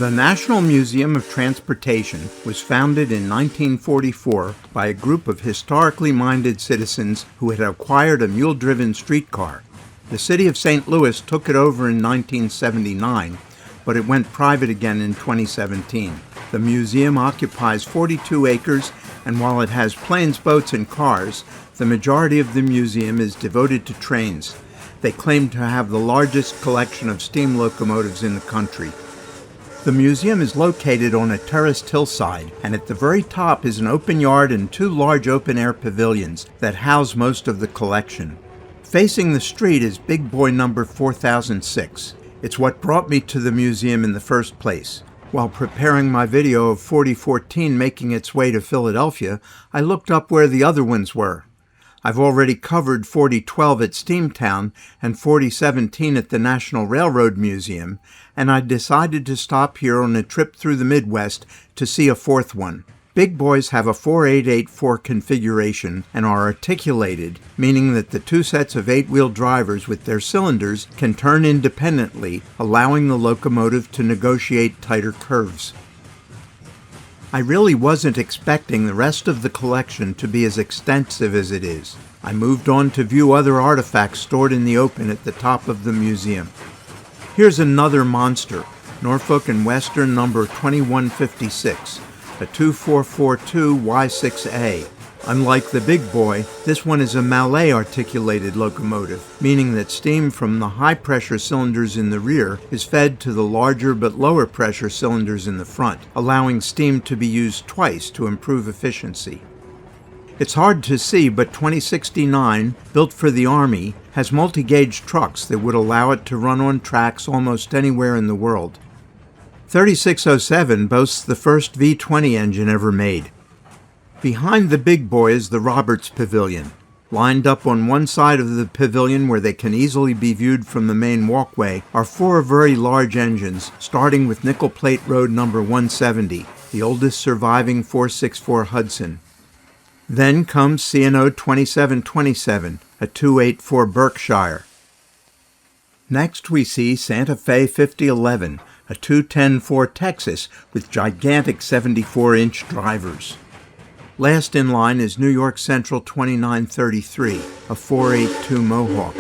The National Museum of Transportation was founded in 1944 by a group of historically minded citizens who had acquired a mule-driven streetcar. The city of St. Louis took it over in 1979, but it went private again in 2017. The museum occupies 42 acres, and while it has planes, boats, and cars, the majority of the museum is devoted to trains. They claim to have the largest collection of steam locomotives in the country. The museum is located on a terraced hillside, and at the very top is an open yard and two large open-air pavilions that house most of the collection. Facing the street is Big Boy number 4006. It's what brought me to the museum in the first place. While preparing my video of 4014 making its way to Philadelphia, I looked up where the other ones were. I've already covered 4012 at Steamtown and 4017 at the National Railroad Museum, and I decided to stop here on a trip through the Midwest to see a fourth one. Big Boys have a 4884 configuration and are articulated, meaning that the two sets of 8-wheel drivers with their cylinders can turn independently, allowing the locomotive to negotiate tighter curves. I really wasn't expecting the rest of the collection to be as extensive as it is. I moved on to view other artifacts stored in the open at the top of the museum. Here's another monster, Norfolk & Western number 2156, a 2442 Y6A. Unlike the Big Boy, this one is a Mallet articulated locomotive, meaning that steam from the high-pressure cylinders in the rear is fed to the larger but lower-pressure cylinders in the front, allowing steam to be used twice to improve efficiency. It's hard to see, but 2069, built for the Army, has multi-gauge trucks that would allow it to run on tracks almost anywhere in the world. 3607 boasts the first V20 engine ever made. Behind the Big Boy is the Roberts Pavilion. Lined up on one side of the pavilion where they can easily be viewed from the main walkway are four very large engines, starting with Nickel Plate Road number 170, the oldest surviving 464 Hudson. Then comes C&O 2727, a 284 Berkshire. Next we see Santa Fe 5011, a 210 Ford Texas with gigantic 74-inch drivers. Last in line is New York Central 2933, a 482 Mohawk.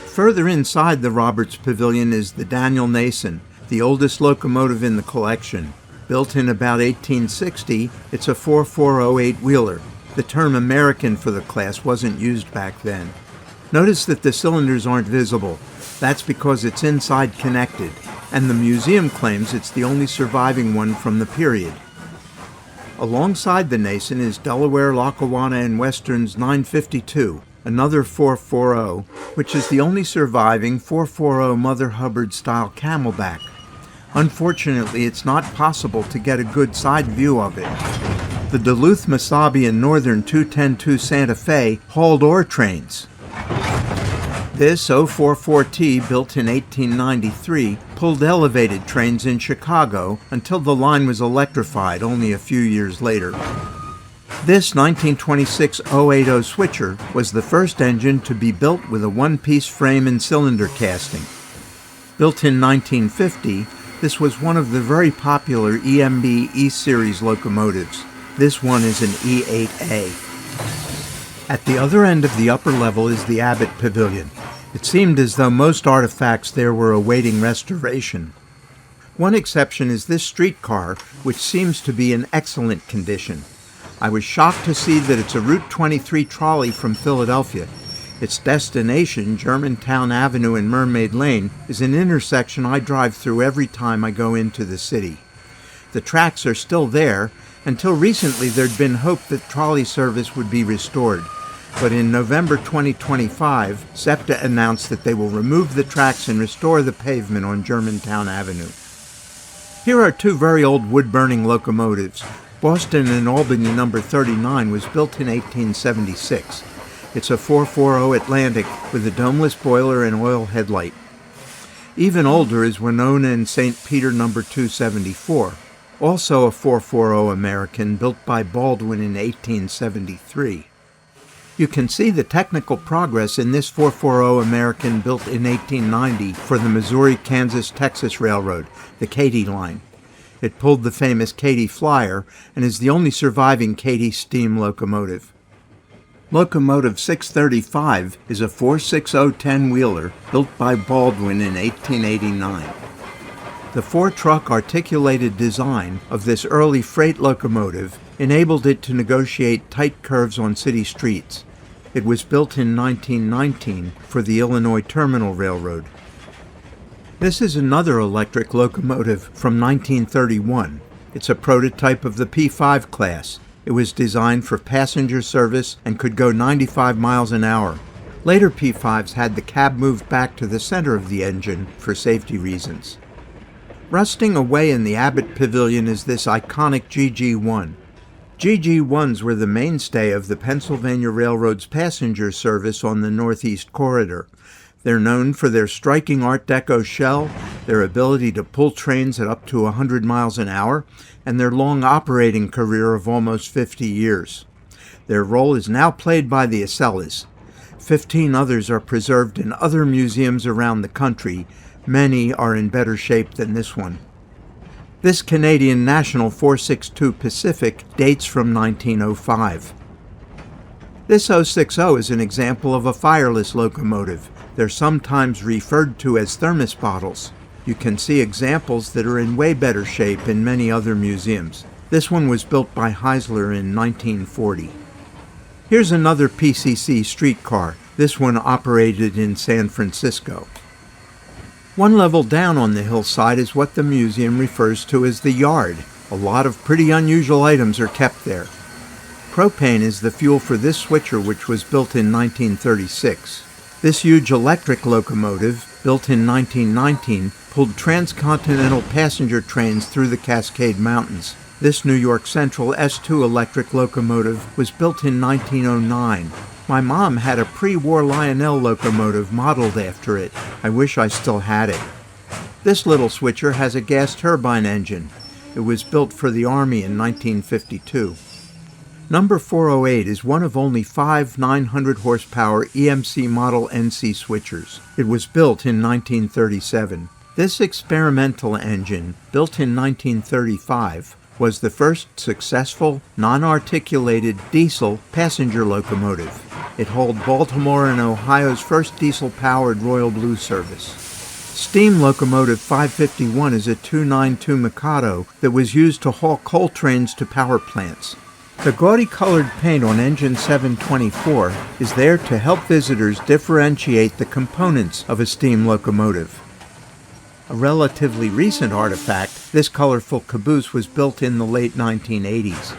Further inside the Roberts Pavilion is the Daniel Nason, the oldest locomotive in the collection. Built in about 1860, it's a 4408 wheeler. The term American for the class wasn't used back then. Notice that the cylinders aren't visible. That's because it's inside connected, and the museum claims it's the only surviving one from the period. Alongside the Nason is Delaware, Lackawanna & Western's 952, another 440, which is the only surviving 440 Mother Hubbard-style camelback. Unfortunately, it's not possible to get a good side view of it. The Duluth, Mesabi & Northern 210-2 Santa Fe hauled ore trains. This 044T, built in 1893, pulled elevated trains in Chicago until the line was electrified only a few years later. This 1926 080 switcher was the first engine to be built with a one-piece frame and cylinder casting. Built in 1950, this was one of the very popular EMB E-Series locomotives. This one is an E8A. At the other end of the upper level is the Abbott Pavilion. It seemed as though most artifacts there were awaiting restoration. One exception is this streetcar, which seems to be in excellent condition. I was shocked to see that it's a Route 23 trolley from Philadelphia. Its destination, Germantown Avenue and Mermaid Lane, is an intersection I drive through every time I go into the city. The tracks are still there. Until recently, there'd been hope that trolley service would be restored. But in November 2025, SEPTA announced that they will remove the tracks and restore the pavement on Germantown Avenue. Here are two very old wood-burning locomotives. Boston and Albany number 39 was built in 1876. It's a 440 Atlantic with a domeless boiler and oil headlight. Even older is Winona and St. Peter number 274. Also a 440 American built by Baldwin in 1873. You can see the technical progress in this 440 American built in 1890 for the Missouri-Kansas-Texas Railroad, the Katy line. It pulled the famous Katy Flyer and is the only surviving Katy steam locomotive. Locomotive 635 is a 460 10-wheeler built by Baldwin in 1889. The four-truck articulated design of this early freight locomotive enabled it to negotiate tight curves on city streets. It was built in 1919 for the Illinois Terminal Railroad. This is another electric locomotive from 1931. It's a prototype of the P5 class. It was designed for passenger service and could go 95 miles an hour. Later P5s had the cab moved back to the center of the engine for safety reasons. Rusting away in the Abbott pavilion is this iconic GG1. GG1s were the mainstay of the Pennsylvania Railroad's passenger service on the Northeast Corridor. They're known for their striking Art Deco shell, their ability to pull trains at up to 100 miles an hour, and their long operating career of almost 50 years. Their role is now played by the Acellas. 15 others are preserved in other museums around the country. Many are in better shape than this one. This Canadian National 462 Pacific dates from 1905. This 060 is an example of a fireless locomotive. They're sometimes referred to as thermos bottles. You can see examples that are in way better shape in many other museums. This one was built by Heisler in 1940. Here's another PCC streetcar. This one operated in San Francisco. One level down on the hillside is what the museum refers to as the yard. A lot of pretty unusual items are kept there. Propane is the fuel for this switcher, which was built in 1936. This huge electric locomotive, built in 1919, pulled transcontinental passenger trains through the Cascade Mountains. This New York Central S2 electric locomotive was built in 1909. My mom had a pre-war Lionel locomotive modeled after it. I wish I still had it. This little switcher has a gas turbine engine. It was built for the Army in 1952. Number 408 is one of only 5 900-horsepower EMC Model NC switchers. It was built in 1937. This experimental engine, built in 1935, was the first successful, non-articulated diesel passenger locomotive. It hauled Baltimore and Ohio's first diesel-powered Royal Blue service. Steam Locomotive 551 is a 292 Mikado that was used to haul coal trains to power plants. The gaudy colored paint on engine 724 is there to help visitors differentiate the components of a steam locomotive. A relatively recent artifact, this colorful caboose was built in the late 1980s.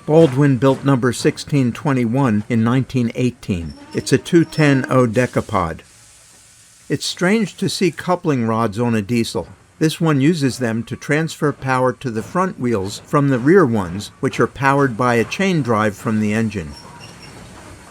Baldwin built number 1621 in 1918. It's a 210 decapod. It's strange to see coupling rods on a diesel. This one uses them to transfer power to the front wheels from the rear ones, which are powered by a chain drive from the engine.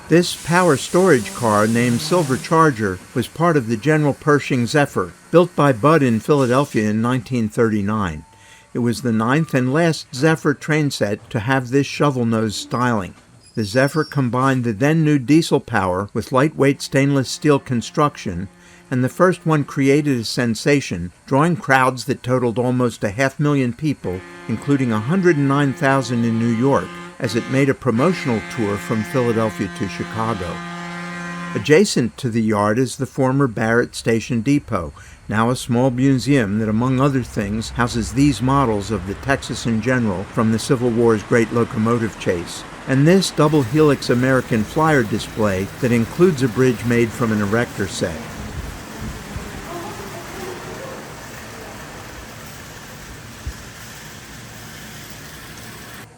This power storage car, named Silver Charger, was part of the General Pershing Zephyr, built by Budd in Philadelphia in 1939. It was the 9th and last Zephyr train set to have this shovel nose styling. The Zephyr combined the then-new diesel power with lightweight stainless steel construction, and the first one created a sensation, drawing crowds that totaled almost 500,000 people, including 109,000 in New York, as it made a promotional tour from Philadelphia to Chicago. Adjacent to the yard is the former Barrett Station Depot, now a small museum that, among other things, houses these models of the Texas in general from the Civil War's Great Locomotive Chase, and this double helix American Flyer display that includes a bridge made from an erector set.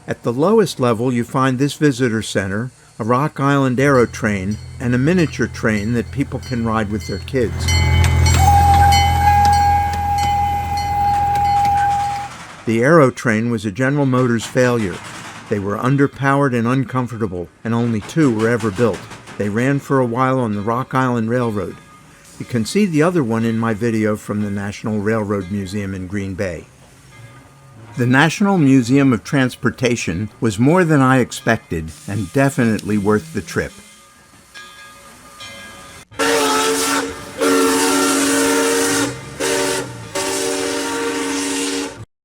At the lowest level you find this visitor center, a Rock Island aero train, and a miniature train that people can ride with their kids. The aero train was a General Motors failure. They were underpowered and uncomfortable, and only 2 were ever built. They ran for a while on the Rock Island Railroad. You can see the other one in my video from the National Railroad Museum in Green Bay. The National Museum of Transportation was more than I expected and definitely worth the trip.